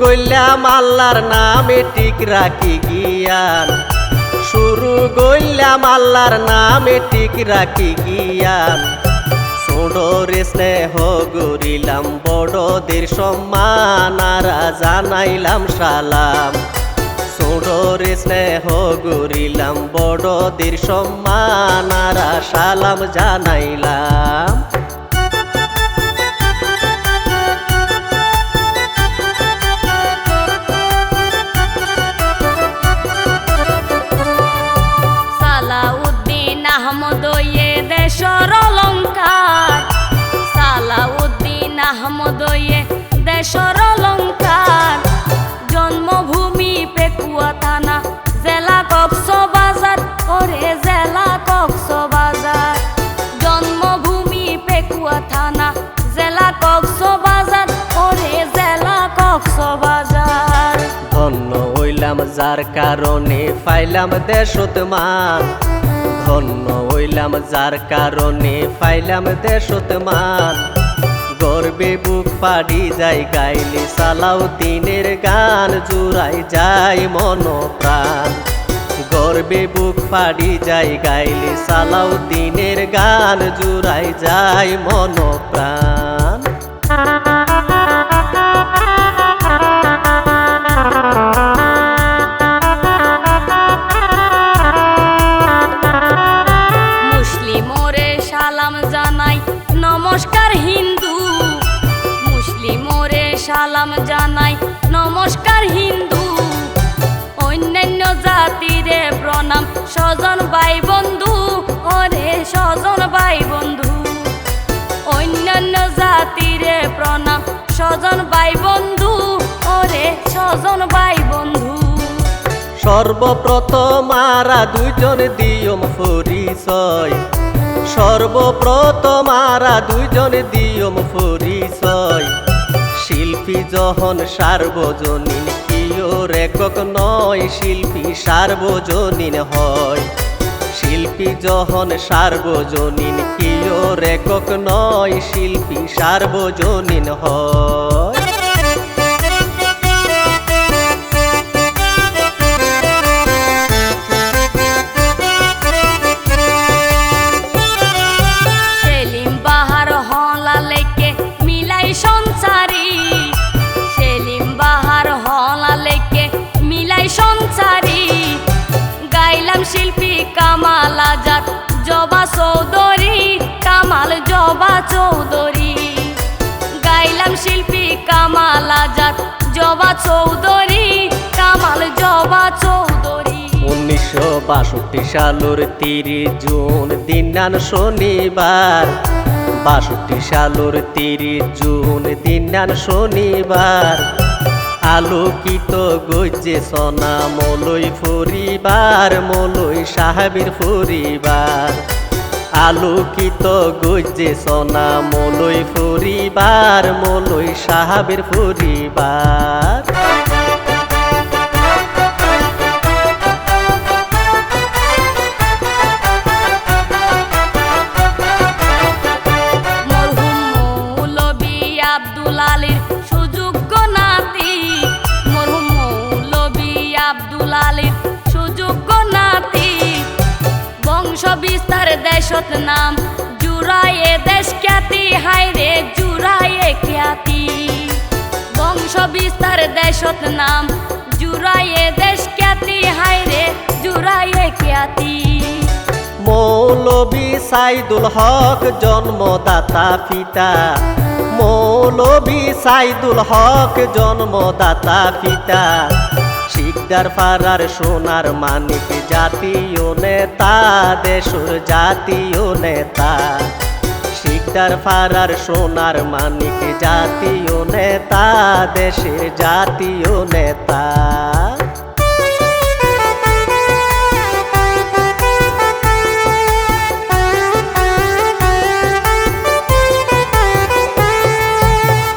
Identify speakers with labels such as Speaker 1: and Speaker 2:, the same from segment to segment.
Speaker 1: গইলাম আল্লাহর নামে টিক রাখি জ্ঞান, শুরু গইলাম আল্লাহর নামে টিক রাখি জ্ঞান। ছোটরে স্নেহ গরিলাম বড়দের সম্মান আর জানাইলাম সালাম। ছোটরে স্নেহ গরিলাম বড়দের সম্মান আর সালাম জানাইলাম।
Speaker 2: সালাউদ্দিন আহমদ দেশর অলঙ্কার, সালাউদ্দিন আহমদ দেশর অলঙ্কার। জন্মভূমি পেকুয়া থানা, জেলা কক্সবাজার, ওরে জেলা কক্সবাজার। জন্মভূমি পেকুয়া থানা, জেলা কক্সবাজার, ওরে জেলা কক্সবাজার।
Speaker 1: ধন্য হইলাম যার কারণে পাইলাম দেশত মান, ধন্য হইলাম যার কারণে পাইলাম দেশত মান। গর্বে বুক পাড়ি যাই গাইলে সালাউদ্দিনের গান, জুড়াই যায় মন প্রাণ। গর্বে বুক পাড়ি যাই গাইলে সালাউদ্দিনের গান, জুড়াই যায় মন প্রাণ।
Speaker 2: মুসলিমরে সালাম জানাই নমস্কার হিন্দু, মুসলিমরে সালাম জানাই নমস্কার হিন্দু। অন্যান্য জাতিরে প্রণাম স্বজন ভাই বন্ধু, ওরে স্বজন ভাই বন্ধু। অন্যান্য জাতিরে প্রণাম স্বজন ভাই বন্ধু, ওরে স্বজন ভাই বন্ধু।
Speaker 1: সর্বপ্রথম আরা দুইজন দিয়ম পরিচয়, সর্বপ্রথম আরা দুইজন দিয়ম পরিচয়। শিল্পী যখন সার্বজনীন কিও রেকক নয়, শিল্পী সার্বজনীন হয়। শিল্পী যখন সার্বজনীন কিও রেকক নয়, শিল্পী সার্বজনীন হয়।
Speaker 2: সেলিম বাহার হলালেকে মিলাই সঞ্চারী, সেলিম বাহার হলালেকে মিলাই সঞ্চারী। গাইলাম শিল্পী কামাল আজাদ জবা চৌধুরী, কামাল জবা চৌধুরী। গাইলাম শিল্পী কামাল আজাদ জবা চৌধুরী, কামাল জবা চৌধুরী।
Speaker 1: 1962 সালের 30 জুন দিনান শনিবার, 62 সালের 30 জুন দিনান শনিবার। আলোকিত গজ্জে সোনা মলই পরিবার, মলই সাহাবীর পরিবার। আলোকিত গজ্জে সোনা মলই পরিবার, মলই সাহাবীর পরিবার।
Speaker 2: আব্দুল আলীর সুযোগ্য নাতি, মরহুম মৌলবী আব্দুল আলীর সুযোগ্য নাতি। বংশ বিস্তার দেশত নাম, জুড়ায়ে দেশ খ্যাতি, হায়রে জুড়ায়ে খ্যাতি। বংশ বিস্তার দেশত নাম, জুড়ায়ে দেশ খ্যাতি, হায়রে জুড়ায়ে খ্যাতি।
Speaker 1: মৌলবী সাইদুল হক জন্মদাতা পিতা, মৌলবী সাইদুল হক জন্মদাতা পিতা। শিকদার পাড়ার সোনার মানিক জাতীয় নেতা, দেশের জাতীয় নেতা। শিকদার পাড়ার সোনার মানিক জাতীয় নেতা, দেশের জাতীয় নেতা।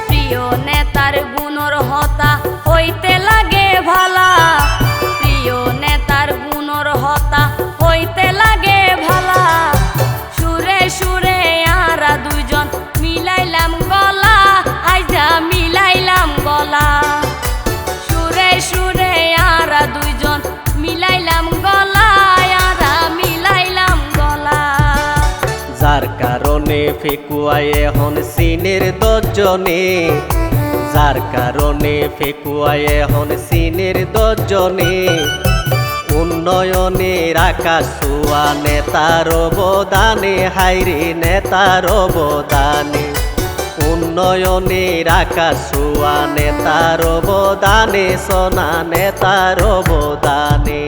Speaker 2: প্রিয় নেতার গুণর হতা হইতে লাগে ভালা, প্রিয় নেতার গুণর হতা হইতে লাগে ভালা। সুরে সুরে আরা দুইজন মিলাইলাম গলা, আইজা মিলাইলাম গলা।
Speaker 1: যার কারণে ফেকুয়ায় এখন সিনের দশজনে, যার কারণে ফেকুয়ায় এখন সিনের দশজনে। উন্নয়নের আকাশ ছোঁয়া নেতার অবদানে, হাইরে নেতার অবদানে। উন্নয়নের আকাশ ছোঁয়া নেতার অবদানে, সোনা নেতার অবদানে।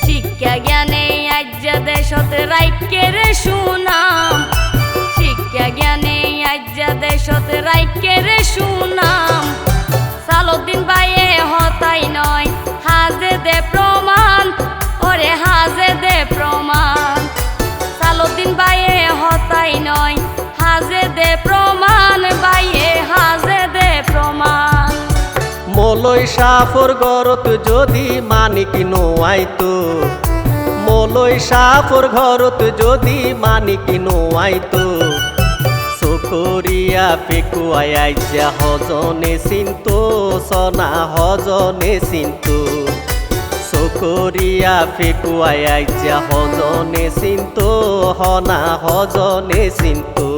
Speaker 2: শিক্ষা জ্ঞানে আজ্জা দেশত রাইকের সুনাম, শিক্ষা জ্ঞানে আজ্জা দেশত রাইকের সুনাম। সালুদ্দিন বাইয়ে হতাই নয় হাজে দে প্রমাণ, ওরে হাজে দে প্রমাণ। সালুদ্দিন বাইয়ে হতাই নয় হাজে দে প্রমাণ, বাইয়ে হাজে দে প্রমাণ।
Speaker 1: মলই সাফর ঘরত যদি মানিক নোয়াইতো, মলই সাফর ঘরত যদি মানিক নোয়াইতো। চকরিয়া ফেকুয়ায় আইজা হজনে চিন্তু, সোনা হজনে চিন্তু। চকরিয়া ফেকুয়ায় আইজা হজনে চিন্তু, হনা হজনে চিন্তু।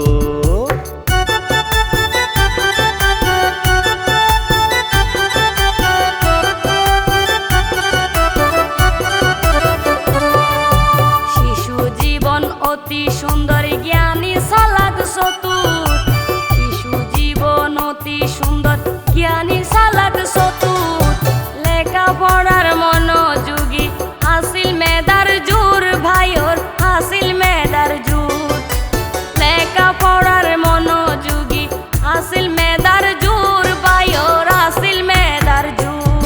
Speaker 2: অতি সুন্দর জ্ঞানী চালাক চতুর, শিশু জীবন অতি সুন্দর জ্ঞানী চালাক চতুর। লেখা পড়ার মনোযোগী হাসিল মেধার জোর, ভাইওর হাসিল মেধার জোর। লেখা পড়ার মনোযোগী হাসিল মেধার জোর, ভাইওর হাসিল মেধার জোর।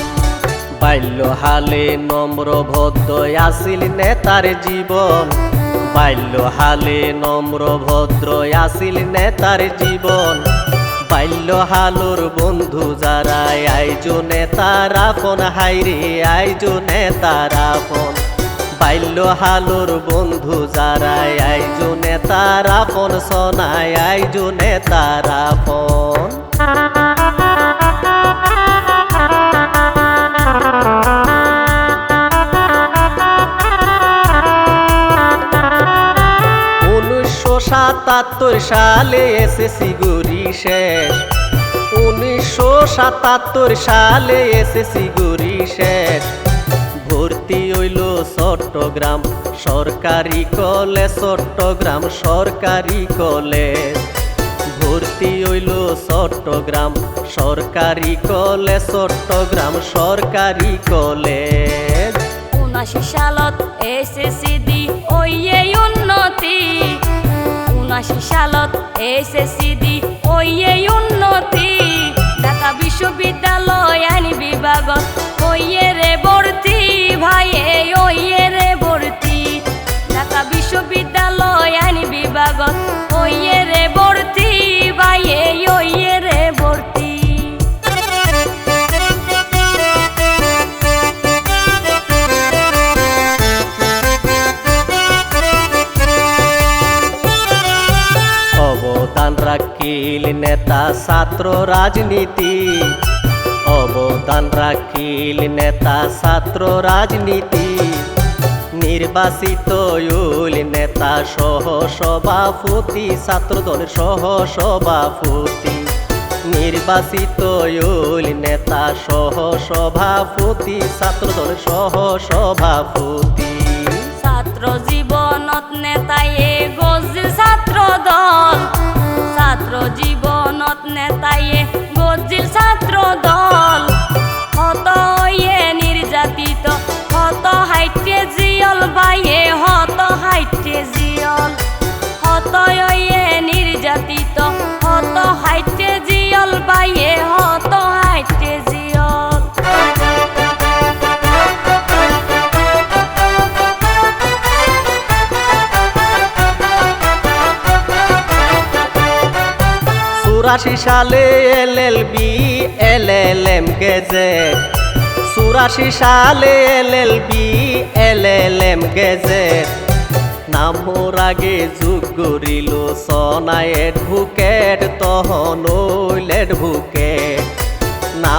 Speaker 1: বাল্যহালে নম্র ভদ্র আসিল নেতার জীবন, বাল্যহালে নম্র ভদ্র আসিল নেতার জীবন। বাল্যহালোর বন্ধু যারা আইজো নেতার আপন, হাইরে আইজো নেতার আপন। বাল্যহালোর বন্ধু যারা আইজো নেতার আপন, সোনায় আইজো নেতার আপন। সাতাত্তর সালে এসএসসি গড়ি শেষ, 1977 সালে এসএসসি গড়ি শেষ। ভর্তি হইল চট্টগ্রাম সরকারি কলেজ, চট্টগ্রাম সরকারি কলেজ। ভর্তি হইল চট্টগ্রাম সরকারি কলেজ, চট্টগ্রাম সরকারি কলেজ।
Speaker 2: 79 সালত এসএসসি দি ওইয়ে উন্নতি, 79 সালত এসএসসি দি ওইয়ে উন্নতি। ঢাকা বিশ্ববিদ্যালয় আইন বিভাগত ওইয়ে রে ভর্তি, ভাইয়ে ওইয়ে রে ভর্তি। ঢাকা বিশ্ববিদ্যালয় আইন বিভাগত ওইয়ে রে ভর্তি, ভাইয়ে ওইয়ে রে ভর্তি।
Speaker 1: অবদান রাখিল নেতা ছাত্র রাজনীতি, অবদান রাখিল নেতা ছাত্র রাজনীতি। নির্বাচিত হইল নেতা সহ সভাপতি, ছাত্রদলের সহ সভাপতি। নির্বাচিত হইল নেতা সহ সভাপতি, ছাত্রদলের সহ সভাপতি।
Speaker 2: ছাত্র জীবনত নেতায়ে গজিল ছাত্র দল, ছাত্র জীবনত নেতায়ে গজিল ছাত্র দল। হত হইয়ে নির্যাতিত, হত হাইটে জিয়ল, বাইয়ে হত হাইটে জিয়ল। হত হইয়ে নির্যাতিত, হত হাইটে জিয়ল, বাইয়ে হত হাইটে জিয়ল।
Speaker 1: চুরাশি সালে এলএলবি এলএলএম গেজেট, 84 সালে এলএলবি এলএলএম গেজেট। নামর আগে যুগ গড়িল সনায় অ্যাডভোকেট, তহন হইল অ্যাডভোকেট।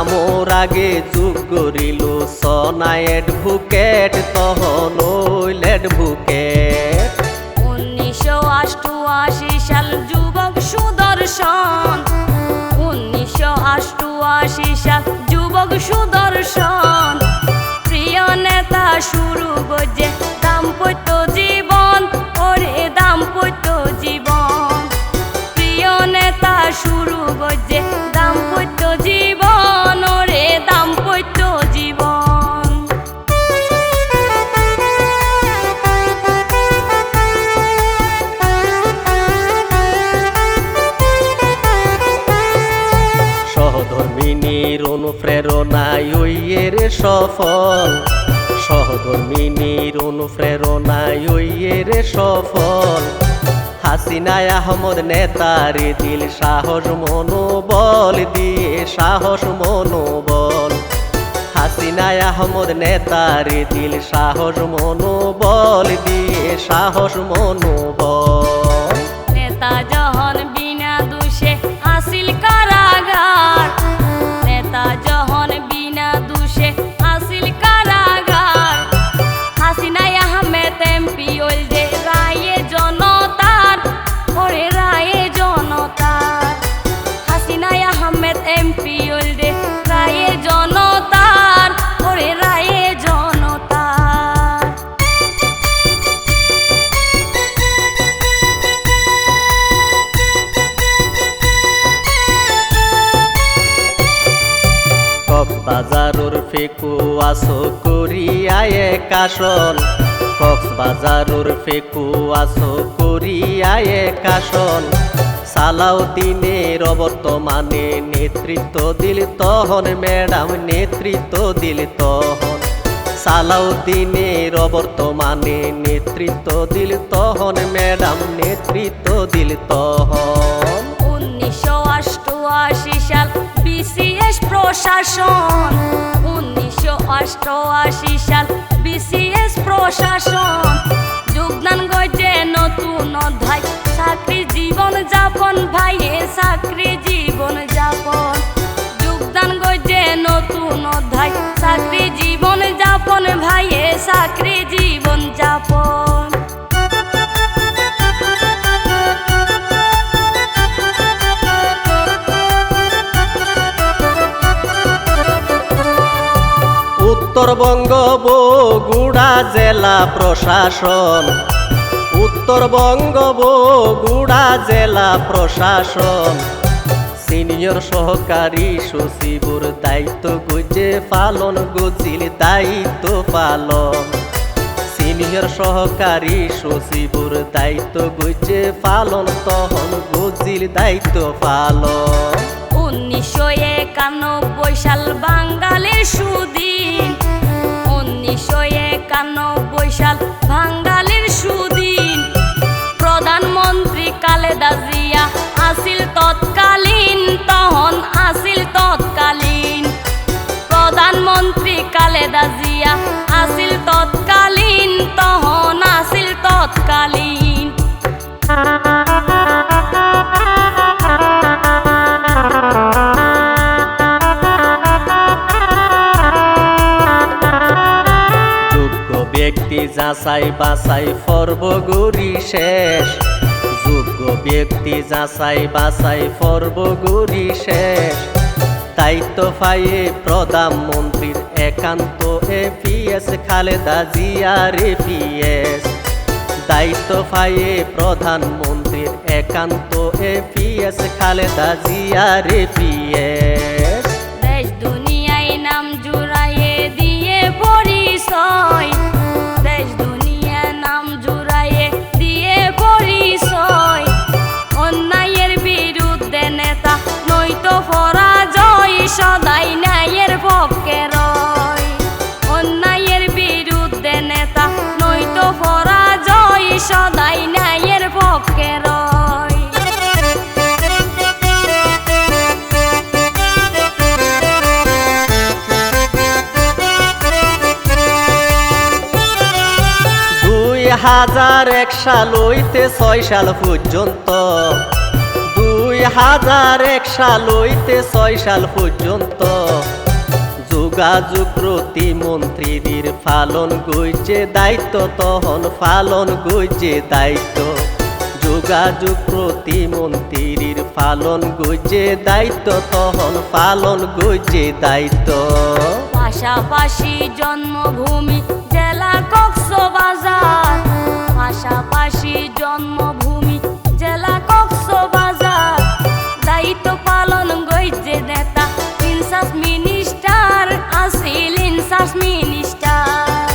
Speaker 1: আমর আগে যুগ করিল সনায় অ্যাডভোকেট তহন হইল অ্যাডভোকেট
Speaker 2: 1988 সাল যুবক সুদর্শন 1988 সাল যুবক সুদর্শন প্রিয় নেতা শুরু গজে দাম্পত্য জীবন ওরে দাম্পত্য জীবন প্রিয় নেতা শুরু গজে দাম্পত্য জীবন ওরে দাম্পত্য জীবন
Speaker 1: সহধর্মিনীর অনুপ্রেরণায় ওইয়ের সফল সহধর্মিনীর অনুপ্রেরণায় ওইয়ের সফল হাসিনায় আহমদ নেতারে দিল সাহস মনোবল দিয়ে সাহস মনোবল হাসিনায় আহমদ নেতারে দিল সাহস মনোবল দিয়ে সাহস মনোবল
Speaker 2: নেতা যখন বিনা দোষে আসিল কারাগার নেতা যখন বিনা দোষে আসিল কারাগার হাসিনায় আহমেদ এমপি হইল যে রায়ে জনতার ওরে রায়ে জনতার হাসিনায় আহমেদ এমপি হইল যে রায়ে জনতার ওরে রায়ে জনতার
Speaker 1: কক্সবাজারুর ফেকু আসো করিয়ায় কাশন কক্সবাজারুর ফেকু আসো করিয়ায় কাশন সালাউদ্দিনের বর্তমানে নেতৃত্ব দিল তহন ম্যাডাম নেতৃত্ব দিল তহন সালাউদ্দিনের বর্তমানে নেতৃত্ব দিল তহন ম্যাডাম নেতৃত্ব দিল তহন
Speaker 2: 1988 সাল বিসিএস প্রশাসন 1988 সাল বিসিএস প্রশাসন যোগদান গজে নতুন অধ্যায় চাকরি জীবন যাপন ভাইয়ে চাকরি জীবন যাপন যোগদান গজে নতুন অধ্যায় চাকরি জীবন যাপন ভাইয়ে চাকরি জীবন যাপন
Speaker 1: উত্তরবঙ্গ বগুড়া জেলা প্রশাসন উত্তরবঙ্গ বগুড়া জেলা প্রশাসন সিনিয়র সহকারী সচিবর দায়িত্ব গুজে পালন গজিল দায়িত্ব পালন সিনিয়র সহকারী সচিবর দায়িত্ব গুজে পালন তহন গজিল দায়িত্ব পালন
Speaker 2: 1991 সাল বাঙালির সুদিন 1991 সাল বাঙালির সুদিন প্রধানমন্ত্রী খালেদা জিয়া আসিল তৎকালীন তহন আসিল তৎকালীন প্রধানমন্ত্রী খালেদা জিয়া আসিল তৎকালীন তহন আসিল তৎকালীন
Speaker 1: ব্যক্তি যাচাই বাছাই ফর্বগুরি শেষ যোগ্য ব্যক্তি যাচাই বাছাই ফর্বগুরি শেষ দায়িত্ব পাইয়ে প্রধানমন্ত্রীর একান্ত এপিএস খালেদা জিয়ার এপিএস দায়িত্ব পাইয়ে প্রধানমন্ত্রীর একান্ত এপিএস খালেদা জিয়ার এপিএস
Speaker 2: দেশ দুনিয়ায় নাম জুড়াইয়ে দিয়ে পরিচয় দেশ দুনিয়া নাম জুড়াইয়ে দিয়ে পরিচয় অন্যায়ের বিরুদ্ধে নেতা নয়তো পরাজয় সদাই ন্যায়ের পক্ষে রয় অন্যায়ের বিরুদ্ধে নেতা নয়তো পরাজয় সদাই ন্যায়ের পক্ষে রয়
Speaker 1: হাজার 1 সাল হইতে 6 সাল পর্যন্ত 2001 সাল হইতে 6 সাল পর্যন্ত যোগাযোগ প্রতিমন্ত্রীর পালন গইছে দায়িত্ব, তখন পালন গইছে দায়িত্ব। যোগাযোগ প্রতিমন্ত্রীর পালন গইছে দায়িত্ব, তখন পালন গইছে দায়িত্ব।
Speaker 2: পাশাপাশি জন্মভূমি জেলা কক্সবাজার, পাশাপাশি জন্মভূমি জেলা কক্সবাজার। দায়িত্ব পালন গইছে নেতা ইনচার্জ মিনিস্টার, আসিল ইনচার্জ মিনিস্টার।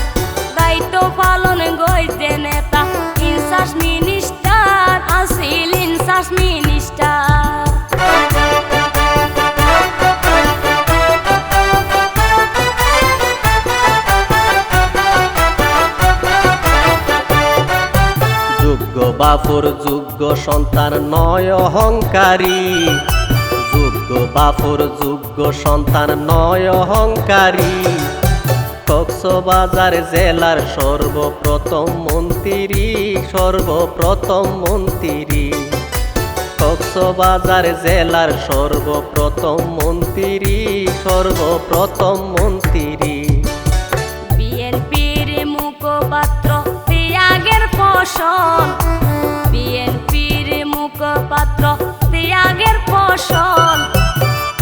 Speaker 2: দায়িত্ব পালন গইছে নেতা ইনচার্জ মিনিস্টার, আসিল ইনচার্জ মিনিস্টার।
Speaker 1: যোগ্য বাপুর যোগ্য সন্তান নয় অহংকারী, যোগ্য বাপুর যোগ্য সন্তান নয় অহংকারী। কক্সবাজার জেলার সর্বপ্রথম মন্ত্রী, সর্বপ্রথম মন্ত্রী। কক্সবাজার জেলার সর্বপ্রথম মন্ত্রী, সর্বপ্রথম মন্ত্রী।
Speaker 2: বিএনপির মুখপাত্র ত্যাগের ফসল, বিএনপির মুখপাত্র ত্যাগের ফসল।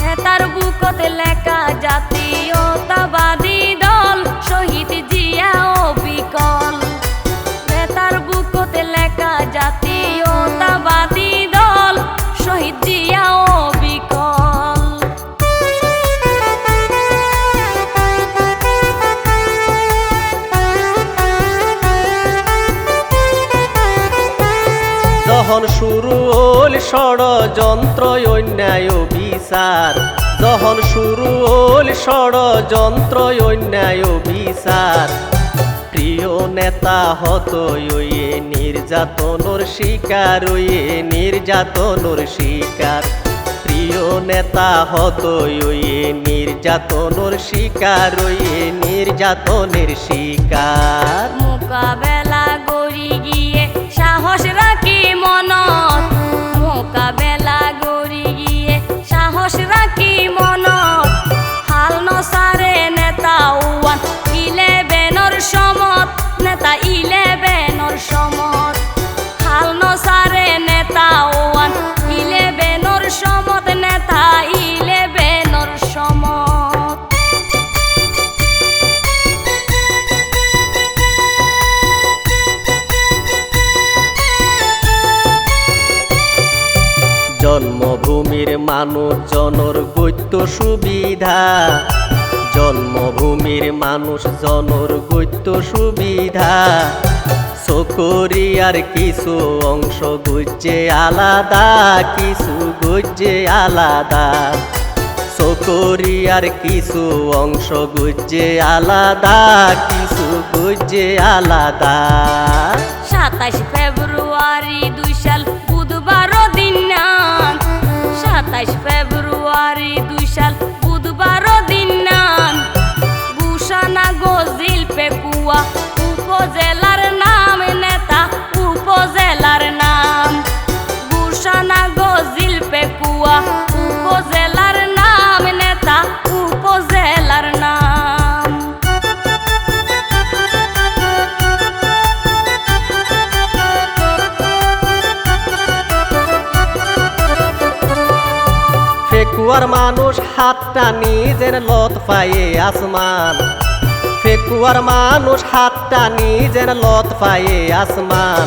Speaker 2: নেতার বুকতে লেখা জাতীয়তাবাদী দল, শহীদ জিয়া অবিকল। নেতার বুকতে লেখা জাতীয়তাবাদী দল, শহীদ জিয়া অবিকল।
Speaker 1: যখন শুরু হল ষড়যন্ত্র অন্যায় বিচার, যখন শুরু হল ষড়যন্ত্র অন্যায় বিচার। প্রিয় নেতা হত হইয়ে নির্যাতনের শিকার, হইয়ে নির্যাতনের শিকার। প্রিয় নেতা হত হইয়ে নির্যাতনের শিকার, হইয়ে নির্যাতনের শিকার।
Speaker 2: মোকাবেলা গড়ি গিয়ে সাহস রাখি মনত, মোকাবেলা গড়ি গিয়ে সাহস রাখি মনত। হাল নসারে নেতা 11 সমত, নেতা 11 সমত। হাল নসারে নেতা 11 সমত, নেতা 11 সমত।
Speaker 1: জন্মভূমির মানুষ জনর গত্য সুবিধা, জন্মভূমির মানুষ জনর গত্য সুবিধা। সকরিয়ার কিছু অংশ গুজে আলাদা, কিছু গুজে আলাদা। সকরিয়ার কিছু অংশ গুজে আলাদা, কিছু গুজে আলাদা।
Speaker 2: 27 ফেব্রুয়ারি 2 সাল বুধবার দিন নান, 27 ফেব্রুয়ারি 2 সাল বুধবার দিন নান। গুশানা গজিল পেকুয়া উপজেলার নাম, নেতা উপজেলার নাম। গুশানা গজিল পেকুয়া উপজেলার নাম, নেতা উপজেলার নাম।
Speaker 1: ফেকুয়ার মানুষ হাতটা নিজের লত পায়ে আসমান, ফেকুয়ার মানুষ হাতটা নিজের লত পায়ে আসমান।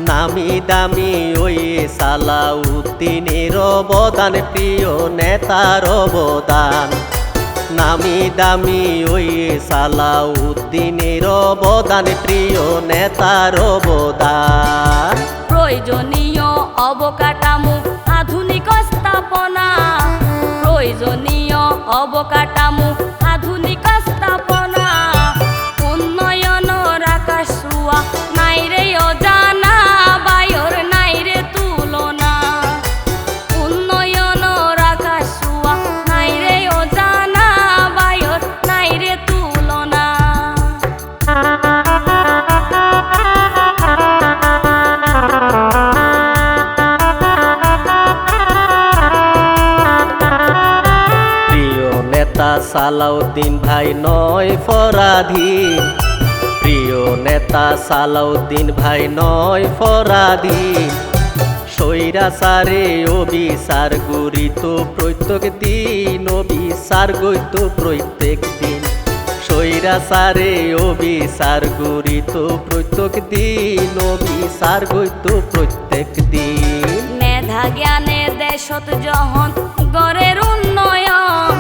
Speaker 1: নামি দামি ওই সালাউদ্দিনের অবদান, প্রিয় নেতার অবদান। নামি দামি ওই সালাউদ্দিনের অবদান, প্রিয় নেতার অবদান।
Speaker 2: প্রয়োজনীয় অবকাঠামো আধুনিক স্থাপনা, প্রয়োজনীয় অবকাঠামো আধুনিক স্থাপনা। উন্নয়নের আকাশ ছোঁয়া নাই রে অজানা, বায়ুর নাই রে তুলনা। উন্নয়নের আকাশ ছোঁয়া নাই রে অজানা, বায়ুর নাই রে তুলনা।
Speaker 1: নেতা সালাউদ্দিন ভাই নয় পরাধীন, প্রিয় নেতা সালাউদ্দিন ভাই নয় পরাধীন। স্বৈরাচারে অবিচার গরিত প্রত্যেক দিন, অবিচার গইত প্রত্যেক দিন। স্বৈরাচারে অবিচার গরিত প্রত্যেক দিন, অবিচার গইত প্রত্যেক দিন।
Speaker 2: মেধা জ্ঞানে দেশত যহন গড়ের উন্নয়ন,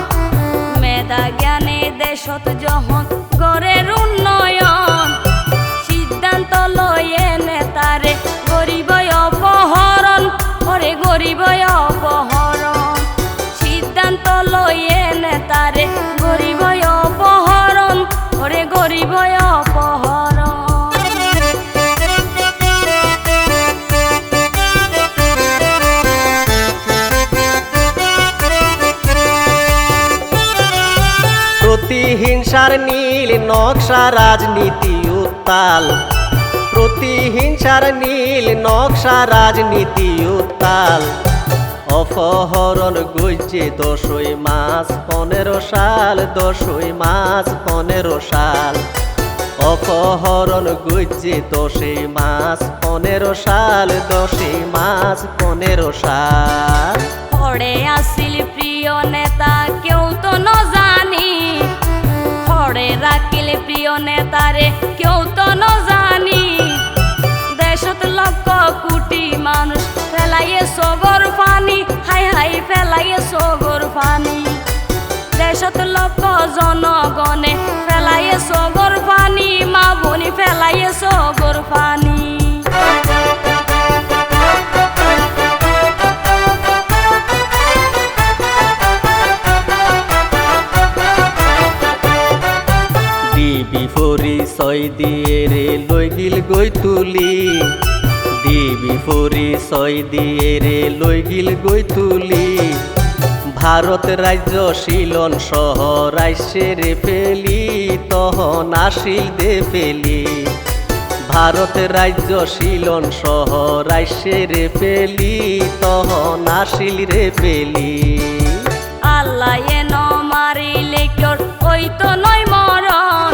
Speaker 2: মেধা জ্ঞানে দেশত যহন গড়ের উন্নয়ন। সিদ্ধান্ত লয়ে নেতারে গরিব অপহরণ, ওরে গরিব অপহরণ। সিদ্ধান্ত লয়ে নেতারে গরিব অপহরণ, ওরে গরিব অপহরণ।
Speaker 1: প্রতিহিংসার নীল নকশা রাজনীতি উত্তাল, প্রতিহিংসার নীল নকশা রাজনীতি উত্তাল। অপহরণ গইছে 10ই মার্চ 15 সাল, 10ই মার্চ 15 সাল। অপহরণ গইছে 10ই মার্চ 15 সাল, 10ই মার্চ 15 সাল।
Speaker 2: পড়ে আসিল প্রিয় নেতা কেউ তো ন জানি, পড়ে রাখিল প্রিয় নেতারে কেউ তো ন জানি। দেশত লক্ষ কোটি মানুষ ফেলাইয়ে সগর পানি, হাই হাই ফেলাইয়ে সগর পানি। দেশত লক্ষ জনগণে ফেলাইয়ে সগর পানি, মা বনি ফেলাইয়ে সগর পানি।
Speaker 1: দিবি পরিচয় দিয়ে রে লই গিল গই তুলি, দিবি পরিচয় দিয়ে রে লই গিল গই তুলি। ভারত রাজ্য শিলন শহর আইসে রে ফেলি, তহন আসিল দে ফেলি। ভারত রাজ্য শিলন শহর আইসে রে ফেলি, তহন আসিল রে ফেলি।
Speaker 2: আল্লাহ এন মারিলে কেউ ওই তো নয় মরণ,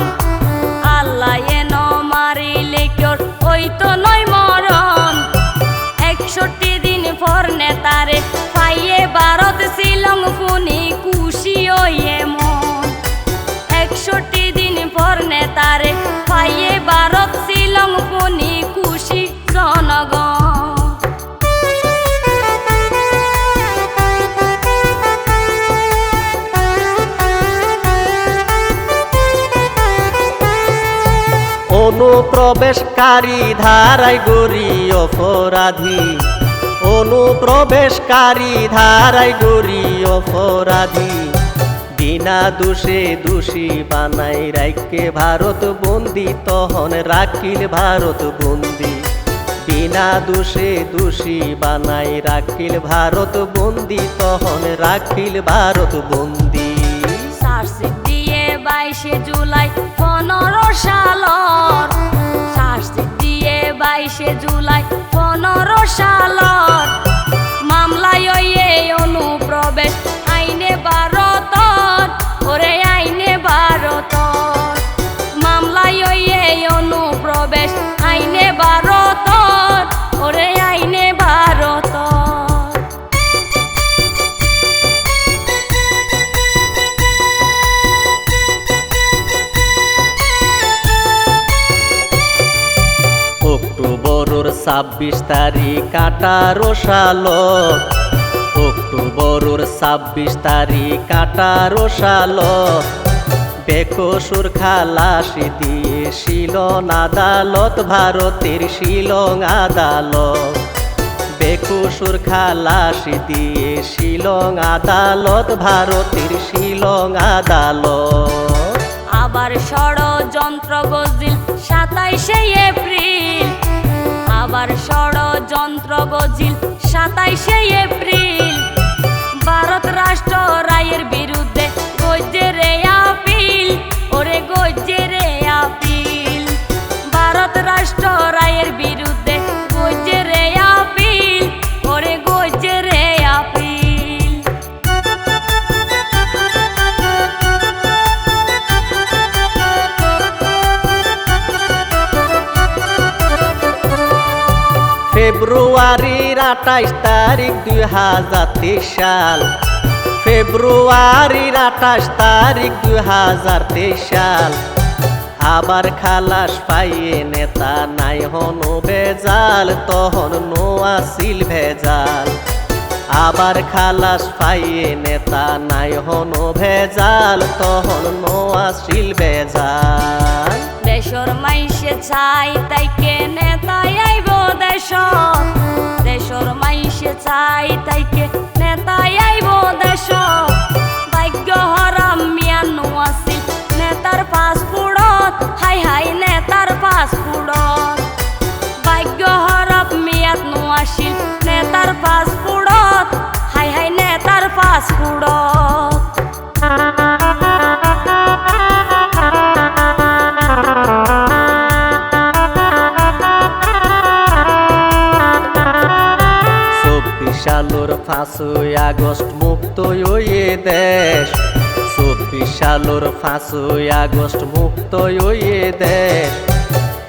Speaker 2: আল্লাহ এন মারিলে কেউ ওই তো নয় মরণ। 61 দিন পর নেতারে পাইয়ে ভারত শিলং পুনি খুশি হইয়ে মন। 61 দিন পর নেতারে পাইয়ে ভারত শিলং পুনি খুশি জনগণ।
Speaker 1: অনুপ্রবেশকারী ধারায় গরি অপরাধী, অনুপ্রবেশকারী ধারায় গরি অপরাধী। বিনা দোষে দোষী বানাই রাইকে ভারত বন্দি, তহন রাখিল ভারত বন্দি। বিনা দোষে দোষী বানাই রাখিল ভারত বন্দি, তহন রাখিল ভারত বন্দি।
Speaker 2: চার্জশিট দিয়ে 22 জুলাই 15 সালর, চার্জশিট দিয়ে 22 জুলাই 15 সালর। মামলায় ওয়ে অনুপ্রবেশ আইনে ভারতর, ওরে আইনে ভারতর। মামলায় ওয়ে অনুপ্রবেশ আইনে ভারতর, ওরে আইনে ভারতর।
Speaker 1: অক্টোবরের 26 তারিখ 18 সালত, অক্টোবরের 26 তারিখ 18 সালত। বেকসুর খালাসি দিয়ে শিলং আদালত, ভারতের শিলং আদালত। বেকসুর খালাসি দিয়ে শিলং আদালত, ভারতের শিলং আদালত।
Speaker 2: আবার ষড়যন্ত্র গজিল 27 এপ্রিল, আবার ষড়যন্ত্র গজিল 27 এপ্রিল। ভারত রাষ্ট্র রায়ের বিরুদ্ধে গজ্জে রে আপিল, ওরে গজ্জে রে আপিল। ভারত রাষ্ট্র রায়ের বিরুদ্ধে গজ্জে রে আপিল, ওরে গজ্জে রে আপিল।
Speaker 1: ফেব্রুয়ারির 28 তারিখ 2023 সাল, ফেব্রুয়ারির 28 তারিখ 2023 সাল। আবার খালাস পাইয়ে নেতা নাই হন ভেজাল, তহন নো আসিল ভেজাল। আবার খালাস পাইয়ে নেতা নাই হন ভেজাল, তহন নো আসিল ভেজাল।
Speaker 2: দেশর মাইসে চাই তাইকে নেতাই আইব দেশত, দেশর মাইসে চাই তাইকে নেতাই আইব দেশত। ভাগ্য হরাম মিয়া নো আসিল নেতার পাসপোর্টত, হাই হাই নেতার পাসপোর্টত। ভাগ্য হরাম মিয়াত নো আসিল নেতার পাসপোর্টত, হাই হাই নেতার পাসপোর্টত।
Speaker 1: সালোর 5 আগস্ট মুক্ত হয়ে দেশ, 24 সালোর 5 আগস্ট মুক্ত হয়ে দেশ।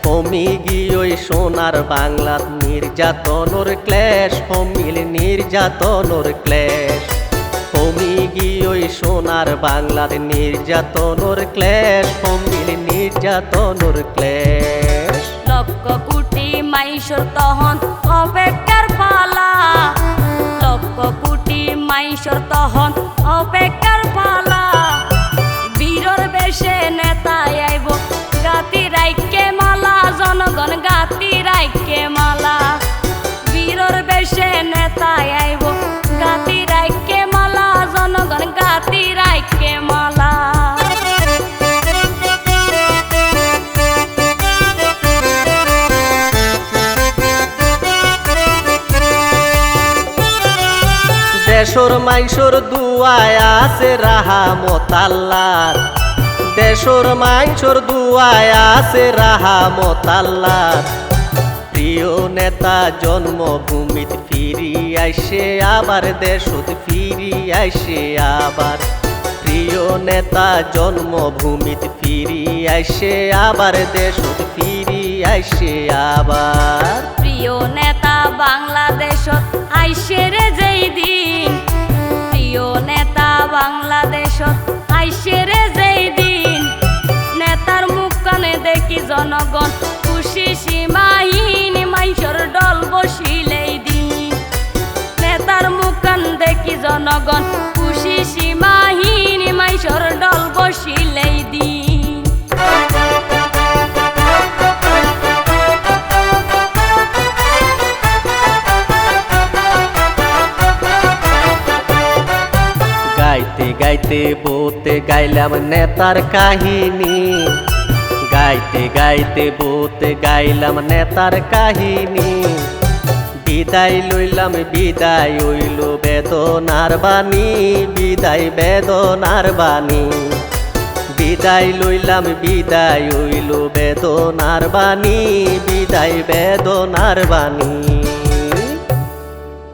Speaker 1: কমি গিয়ে সোনার বাংলাত নির্যাতনর ক্লেশ, কমিল নির্যাতনর ক্লেশ। কমি গিয়ে সোনার বাংলার নির্যাতনর ক্লেশ, কমিল নির্যাতনর ক্লেশ।
Speaker 2: লক্ষ কোটি মাইশর তহন অপেক্ষার পালা, লক্ষ কোটি মাইশর তহন অপেক্ষার পালা। বীরর বেশে নেতাই আইব গাতি রাইকে মালা, জনগণ গাতি রাইকে মালা। বীরর বেশে নেতাই আইব গাতি রাইকে মালা, জনগণ গাতি রাইকে মালা।
Speaker 1: দেশর মাইশর দুয়ায় আছে রাহামত আল্লাহর, দেশর মাইশর দুয়ায় আছে রাহামত আল্লাহর। প্রিয় নেতা জন্মভূমিত ফিরি আইসে আবার, দেশত ফিরি আইসে আবার। প্রিয় নেতা জন্মভূমিত ফিরি আইসে আবার, দেশত ফিরি আইসে আবার।
Speaker 2: প্রিয় নেতা বাংলাদেশত আইসে রে যেই দিন, প্রিয় নেতা বাংলাদেশত আইসে রে যেই দিন। নেতার মুখ কানে দেখি জনগণ খুশি সীমাহীন, মাইশর ডল বসিলেই দিন। নেতার মুখ কান দেখি জনগণ খুশি সীমাহীন, মাইশর ডল বসিলেই দিন।
Speaker 1: গাইতে গাইতে বলতে গাইলাম নেতার কাহিনী, গাইতে গাইতে বলতে গাইলাম নেতার কাহিনী। বিদায় লইলাম বিদায় হইল বেদনার বাণী, বিদায় বেদনার বাণী। বিদায় লইলাম বিদায় হইল বেদনার বাণী, বিদায় বেদনার বাণী।